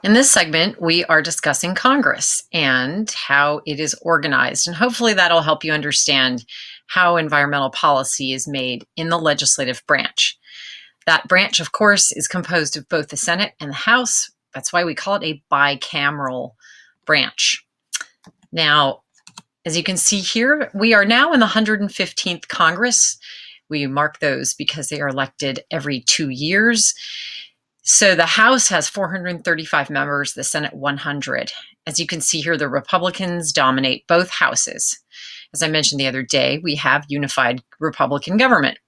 In this segment, we are discussing Congress and how it is organized, and hopefully that'll help you understand how environmental policy is made in the legislative branch. That branch, of course, is composed of both the Senate and the House. That's why we call it a bicameral branch. Now, as you can see here, we are now in the 115th Congress. We mark those because they are elected every 2 years. So the House has 435 members, the Senate 100. As you can see here, the Republicans dominate both houses. As I mentioned the other day, we have unified Republican government.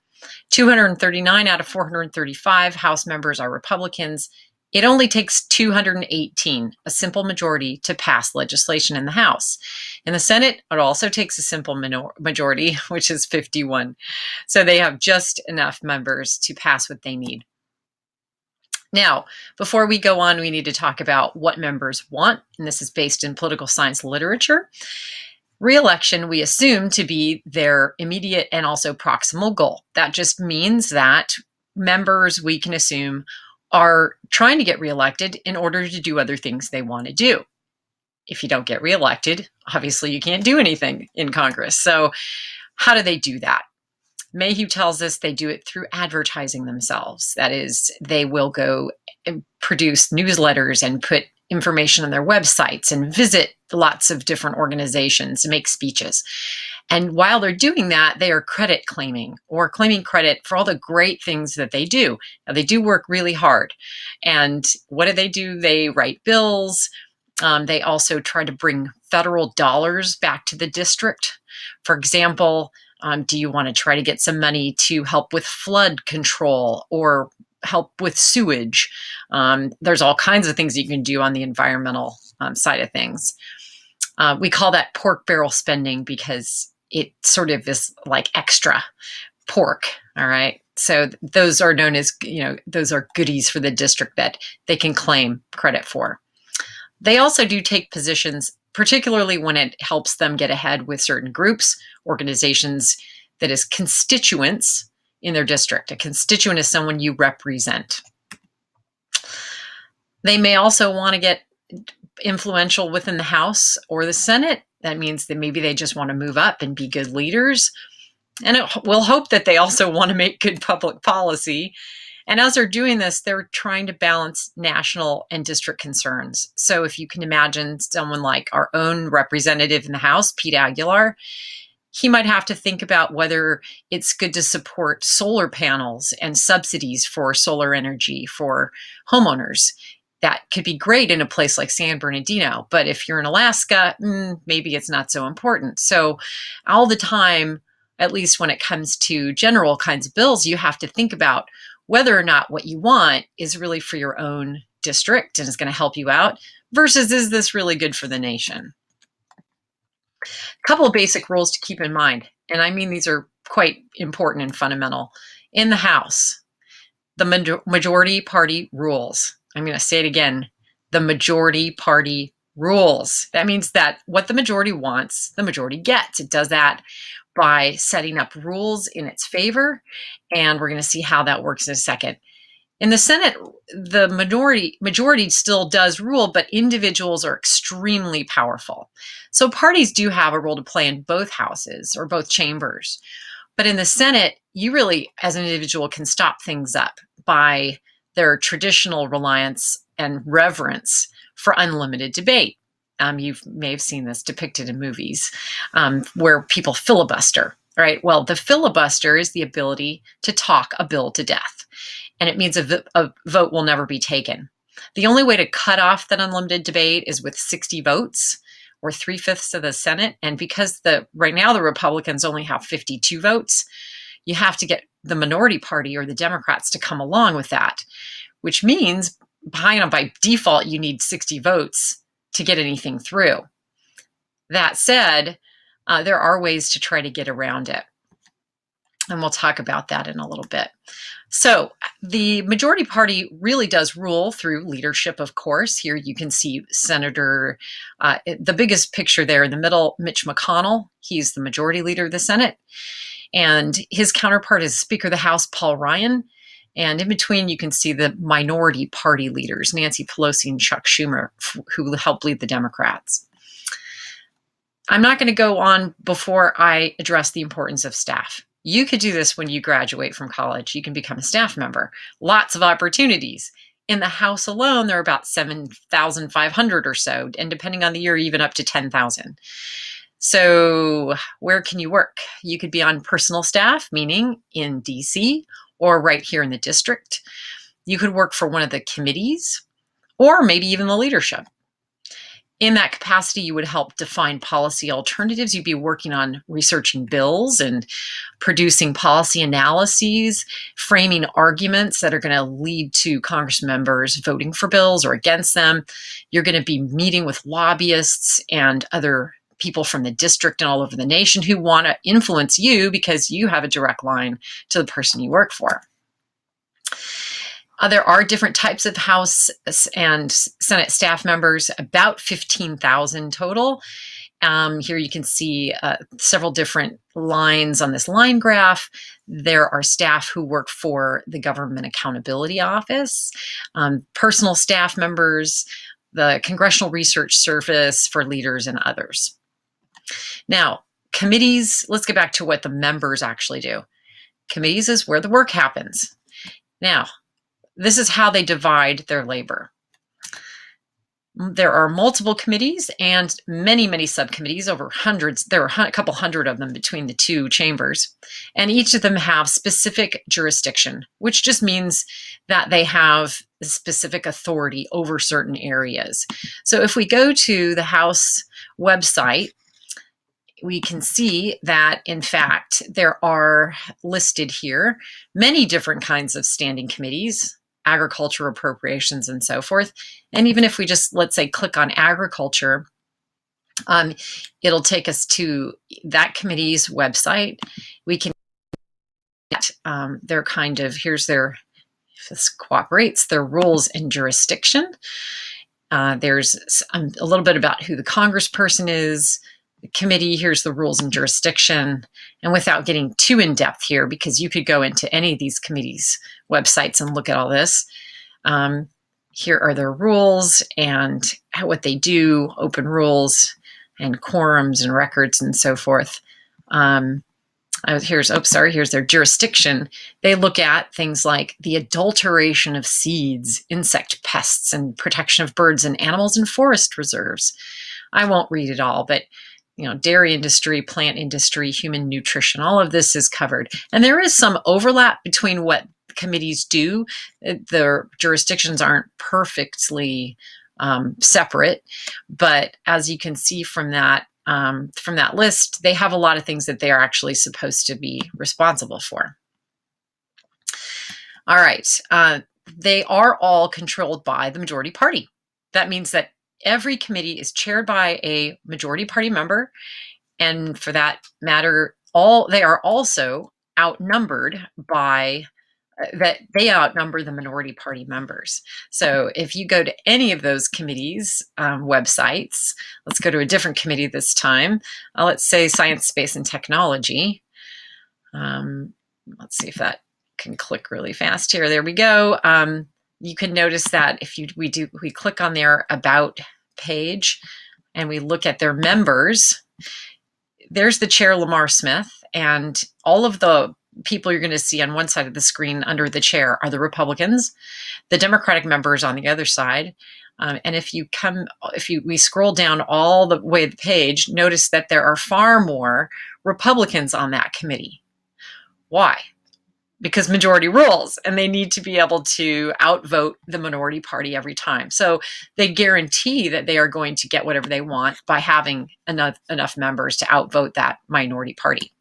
239 out of 435 House members are Republicans. It only takes 218, a simple majority, to pass legislation in the House. In the Senate, it also takes a simple majority, which is 51. So they have just enough members to pass what they need. Now, before we go on, we need to talk about what members want, and this is based in political science literature. Re-election, we assume to be their immediate and also proximal goal. That just means that members, we can assume, are trying to get reelected in order to do other things they want to do. If you don't get reelected, obviously you can't do anything in Congress. So how do they do that? Mayhew tells us they do it through advertising themselves. That is, they will go and produce newsletters and put information on their websites and visit lots of different organizations and make speeches. And while they're doing that, they are credit claiming or claiming credit for all the great things that they do. Now, they do work really hard. And what do? They write bills. They also try to bring federal dollars back to the district. For example, do you want to try to get some money to help with flood control or help with sewage? There's all kinds of things you can do on the environmental side of things. We call that pork barrel spending because it sort of is like extra pork, all right? So those are known as, those are goodies for the district that they can claim credit for. They also do take positions, particularly when it helps them get ahead with certain groups, organizations, that is constituents in their district. A constituent is someone you represent. They may also want to get influential within the House or the Senate. That means that maybe they just want to move up and be good leaders. And we'll hope that they also want to make good public policy. And as they're doing this, they're trying to balance national and district concerns. So if you can imagine someone like our own representative in the House, Pete Aguilar, he might have to think about whether it's good to support solar panels and subsidies for solar energy for homeowners. That could be great in a place like San Bernardino, but if you're in Alaska, maybe it's not so important. So all the time, at least when it comes to general kinds of bills, you have to think about whether or not what you want is really for your own district and is going to help you out versus is this really good for the nation? A couple of basic rules to keep in mind, and I mean these are quite important and fundamental. In the House, the majority party rules. I'm going to say it again, the majority party rules. That means that what the majority wants, the majority gets. It does that by setting up rules in its favor, and we're going to see how that works in a second. In the Senate, the majority still does rule, but individuals are extremely powerful. So parties do have a role to play in both houses or both chambers. But in the Senate, you really, as an individual, can stop things up by their traditional reliance and reverence for unlimited debate. You may have seen this depicted in movies where people filibuster, right? Well, the filibuster is the ability to talk a bill to death, and it means a vote will never be taken. The only way to cut off that unlimited debate is with 60 votes or 3/5 of the Senate. And because right now the Republicans only have 52 votes, you have to get the minority party or the Democrats to come along with that, which means by default, you need 60 votes to get anything through. That said, there are ways to try to get around it. And we'll talk about that in a little bit. So the majority party really does rule through leadership, of course. Here you can see Senator, the biggest picture there in the middle, Mitch McConnell. He's the majority leader of the Senate. And his counterpart is Speaker of the House, Paul Ryan. And in between, you can see the minority party leaders, Nancy Pelosi and Chuck Schumer, who helped lead the Democrats. I'm not going to go on before I address the importance of staff. You could do this when you graduate from college. You can become a staff member. Lots of opportunities. In the House alone, there are about 7,500 or so, and depending on the year, even up to 10,000. So where can you work? You could be on personal staff, meaning in DC or right here in the district. You could work for one of the committees or maybe even the leadership. In that capacity, you would help define policy alternatives. You'd be working on researching bills and producing policy analyses, framing arguments that are going to lead to Congress members voting for bills or against them. You're going to be meeting with lobbyists and other people from the district and all over the nation who want to influence you because you have a direct line to the person you work for. There are different types of House and Senate staff members, about 15,000 total. Here you can see several different lines on this line graph. There are staff who work for the Government Accountability Office, personal staff members, the Congressional Research Service for leaders, and others. Now, committees, let's get back to what the members actually do. Committees is where the work happens. Now, this is how they divide their labor. There are multiple committees and many, many subcommittees, over hundreds. There are a couple hundred of them between the two chambers. And each of them have specific jurisdiction, which just means that they have specific authority over certain areas. So if we go to the House website, we can see that, in fact, there are listed here many different kinds of standing committees, agriculture, appropriations, and so forth. And even if we just, let's say, click on agriculture, it'll take us to that committee's website. We can get their kind of, here's their, if this cooperates, their rules and jurisdiction. There's a little bit about who the congressperson is, the committee, here's the rules and jurisdiction. And without getting too in depth here, because you could go into any of these committees' websites and look at all this. Here are their rules and what they do, open rules and quorums and records and so forth. Here's their jurisdiction. They look at things like the adulteration of seeds, insect pests, and protection of birds and animals in forest reserves. I won't read it all, but dairy industry, plant industry, human nutrition, all of this is covered. And there is some overlap between what committees do. Their jurisdictions aren't perfectly separate, but as you can see from that list, they have a lot of things that they are actually supposed to be responsible for. All right, they are all controlled by the majority party. That means that every committee is chaired by a majority party member, and for that matter, they are also outnumbered by they outnumber the minority party members. So if you go to any of those committees' websites, let's go to a different committee this time. Let's say Science, Space, and Technology. Let's see if that can click really fast here. There we go. You can notice that if we click on their About page and we look at their members, there's the chair, Lamar Smith, and all of the people you're going to see on one side of the screen under the chair are the Republicans, the Democratic members on the other side. And we scroll down all the way the page, notice that there are far more Republicans on that committee. Why? Because majority rules, and they need to be able to outvote the minority party every time. So they guarantee that they are going to get whatever they want by having enough members to outvote that minority party.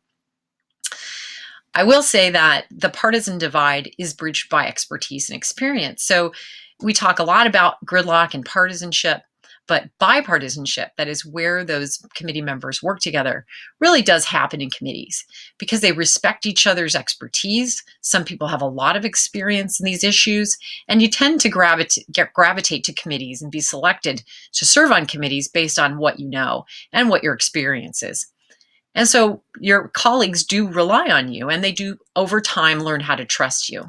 I will say that the partisan divide is bridged by expertise and experience. So we talk a lot about gridlock and partisanship, but bipartisanship, that is where those committee members work together, really does happen in committees because they respect each other's expertise. Some people have a lot of experience in these issues, and you tend to gravitate to committees and be selected to serve on committees based on what you know and what your experience is. And so your colleagues do rely on you, and they do over time learn how to trust you.